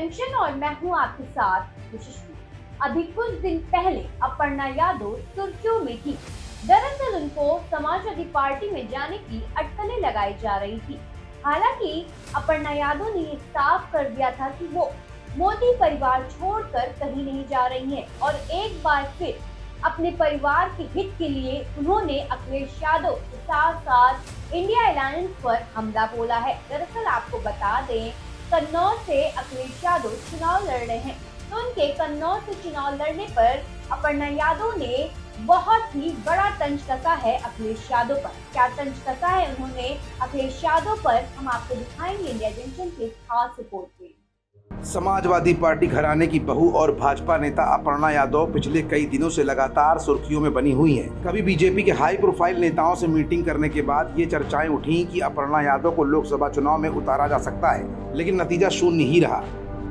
Junction और मैं हूं आपके साथ खुशबू। अभी कुछ दिन पहले अपर्णा यादव सुर्खियों में थी। दरअसल उनको समाजवादी पार्टी में जाने की अटकलें लगाई जा रही थी। हालांकि अपर्णा यादव ने ये साफ कर दिया था कि वो मोदी परिवार छोड़कर कहीं नहीं जा रही हैं और एक बार फिर अपने परिवार के हित के लिए उन्होंने अखिलेश यादव के साथ साथ इंडिया अलायंस पर हमला बोला है। दरअसल आपको बता दें, कन्नौज से अखिलेश यादव चुनाव लड़ रहे हैं, तो उनके कन्नौज से चुनाव लड़ने पर अपर्णा यादव ने बहुत ही बड़ा तंज कसा है अखिलेश यादव पर। क्या तंज कसा है उन्होंने अखिलेश यादव पर, हम आपको दिखाएंगे इंडिया जंक्शन के खास रिपोर्ट में। समाजवादी पार्टी घराने की बहू और भाजपा नेता अपर्णा यादव पिछले कई दिनों से लगातार सुर्खियों में बनी हुई हैं। कभी बीजेपी के हाई प्रोफाइल नेताओं से मीटिंग करने के बाद ये चर्चाएं उठी कि अपर्णा यादव को लोकसभा चुनाव में उतारा जा सकता है, लेकिन नतीजा शून्य ही रहा।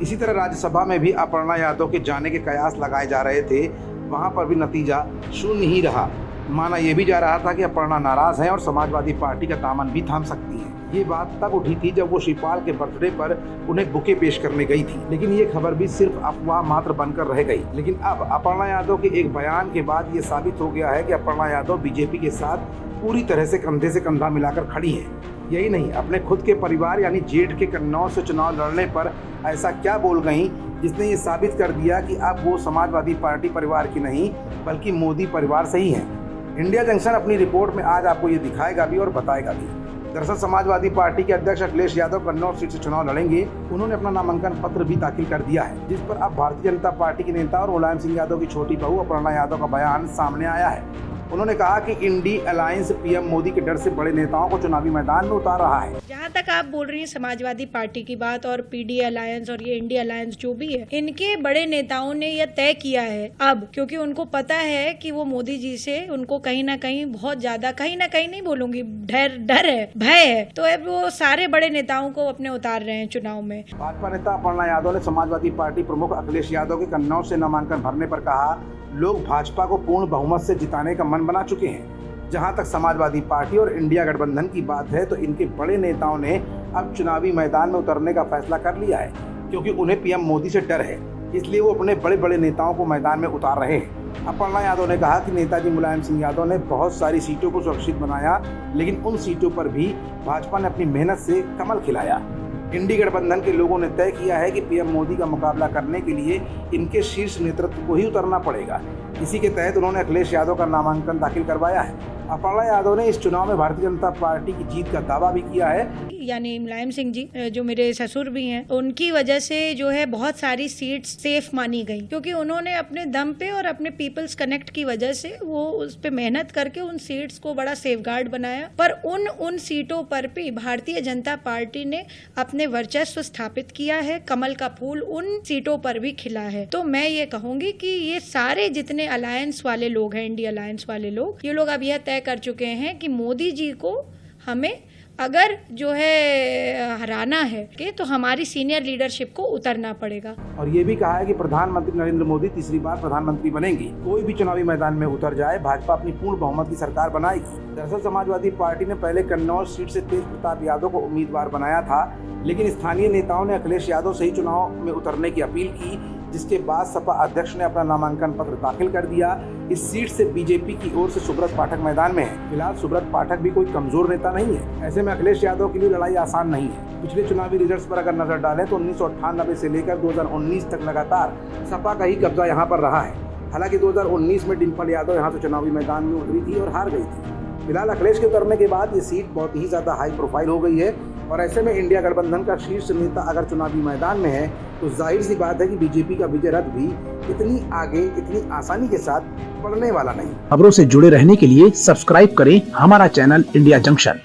इसी तरह राज्यसभा में भी अपर्णा यादव के जाने के कयास लगाए जा रहे थे, वहाँ पर भी नतीजा शून्य ही रहा। माना यह भी जा रहा था कि अपर्णा नाराज हैं और समाजवादी पार्टी का दामन भी थाम सकती है। ये बात तब उठी थी जब वो शिवपाल के बर्थडे पर उन्हें बुके पेश करने गई थी, लेकिन ये खबर भी सिर्फ अफवाह मात्र बनकर रह गई। लेकिन अब अपर्णा यादव के एक बयान के बाद ये साबित हो गया है कि अपर्णा यादव बीजेपी के साथ पूरी तरह से कंधे से कंधा मिलाकर खड़ी हैं। यही नहीं, अपने खुद के परिवार यानी जेठ के कन्नौज से चुनाव लड़ने पर ऐसा क्या बोल गई जिसने ये साबित कर दिया कि अब वो समाजवादी पार्टी परिवार की नहीं बल्कि मोदी परिवार से ही हैं। इंडिया जंक्शन अपनी रिपोर्ट में आज आपको ये दिखाएगा भी और बताएगा भी। दरअसल समाजवादी पार्टी के अध्यक्ष अखिलेश यादव कन्नौज सीट से चुनाव लड़ेंगे। उन्होंने अपना नामांकन पत्र भी दाखिल कर दिया है, जिस पर अब भारतीय जनता पार्टी के नेता और मुलायम सिंह यादव की छोटी बहू अपर्णा यादव का बयान सामने आया है। उन्होंने कहा कि इंडिया अलायंस पीएम मोदी के डर से बड़े नेताओं को चुनावी मैदान में उतार रहा है। जहाँ तक आप बोल रही हैं समाजवादी पार्टी की बात और पीडी अलायंस और ये इंडिया अलायंस जो भी है, इनके बड़े नेताओं ने यह तय किया है अब, क्योंकि उनको पता है कि वो मोदी जी से उनको कहीं ना कहीं बहुत ज्यादा, कहीं ना कहीं नहीं बोलूंगी, डर है, भय है, तो अब वो सारे बड़े नेताओं को अपने उतार रहे हैं चुनाव में। भाजपा नेता अपर्णा यादव ने समाजवादी पार्टी प्रमुख अखिलेश यादव के कन्नौज से नामांकन भरने पर कहा, लोग भाजपा को पूर्ण बहुमत से जिताने का मन बना चुके हैं। जहां तक समाजवादी पार्टी और इंडिया गठबंधन की बात है, तो इनके बड़े नेताओं ने अब चुनावी मैदान में उतरने का फैसला कर लिया है, क्योंकि उन्हें पीएम मोदी से डर है, इसलिए वो अपने बड़े बड़े नेताओं को मैदान में उतार रहे हैं। अपर्णा यादव ने कहा कि नेताजी मुलायम सिंह यादव ने बहुत सारी सीटों को सुरक्षित बनाया, लेकिन उन सीटों पर भी भाजपा ने अपनी मेहनत से कमल खिलाया। इंडी गठबंधन के लोगों ने तय किया है कि पीएम मोदी का मुकाबला करने के लिए इनके शीर्ष नेतृत्व को ही उतरना पड़ेगा। इसी के तहत उन्होंने अखिलेश यादव का नामांकन दाखिल करवाया है। अपर्णा यादव ने इस चुनाव में भारतीय जनता पार्टी की जीत का दावा भी किया है। यानी मुलायम सिंह जी जो मेरे ससुर भी हैं, उनकी वजह से जो है बहुत सारी सीट्स सेफ मानी गई, क्योंकि उन्होंने अपने दम पे और अपने पीपल्स कनेक्ट की वजह से वो उस पे मेहनत करके उन सीट्स को बड़ा सेफगार्ड बनाया। पर उन सीटों पर भी भारतीय जनता पार्टी ने अपने वर्चस्व स्थापित किया है, कमल का फूल उन सीटों पर भी खिला है। तो मैं ये कहूंगी कि ये सारे जितने अलायंस वाले लोग हैं, इंडिया अलायंस वाले लोग, ये लोग अब यह तय कर चुके हैं कि मोदी जी को हमें अगर जो है हराना है कि तो हमारी सीनियर लीडरशिप को उतरना पड़ेगा। और ये भी कहा है कि प्रधानमंत्री नरेंद्र मोदी तीसरी बार प्रधानमंत्री बनेंगे। कोई भी चुनावी मैदान में उतर जाए, भाजपा अपनी पूर्ण बहुमत की सरकार बनाएगी। दरअसल समाजवादी पार्टी ने पहले कन्नौज सीट से तेज प्रताप यादव को उम्मीदवार बनाया था, लेकिन स्थानीय नेताओं ने अखिलेश यादव से ही चुनाव में उतरने की अपील की, जिसके बाद सपा अध्यक्ष ने अपना नामांकन पत्र दाखिल कर दिया। इस सीट से बीजेपी की ओर से सुब्रत पाठक मैदान में है। फिलहाल सुब्रत पाठक भी कोई कमजोर नेता नहीं है, ऐसे में अखिलेश यादव के लिए लड़ाई आसान नहीं है। पिछले चुनावी रिजल्ट्स पर अगर नजर डालें तो 1998 से लेकर 2019 तक लगातार सपा का ही कब्जा यहाँ पर रहा है। हालांकि 2019 में डिम्पल यादव यहाँ से चुनावी मैदान में उतरी थी और हार गई थी। फिलहाल अखिलेश के उतरने के बाद ये सीट बहुत ही ज्यादा हाई प्रोफाइल हो गई है, और ऐसे में इंडिया गठबंधन का शीर्ष नेता अगर चुनावी मैदान में है तो जाहिर सी बात है कि बीजेपी का विजय रथ भी इतनी आगे, इतनी आसानी के साथ बढ़ने वाला नहीं। खबरों से जुड़े रहने के लिए सब्सक्राइब करें हमारा चैनल इंडिया जंक्शन।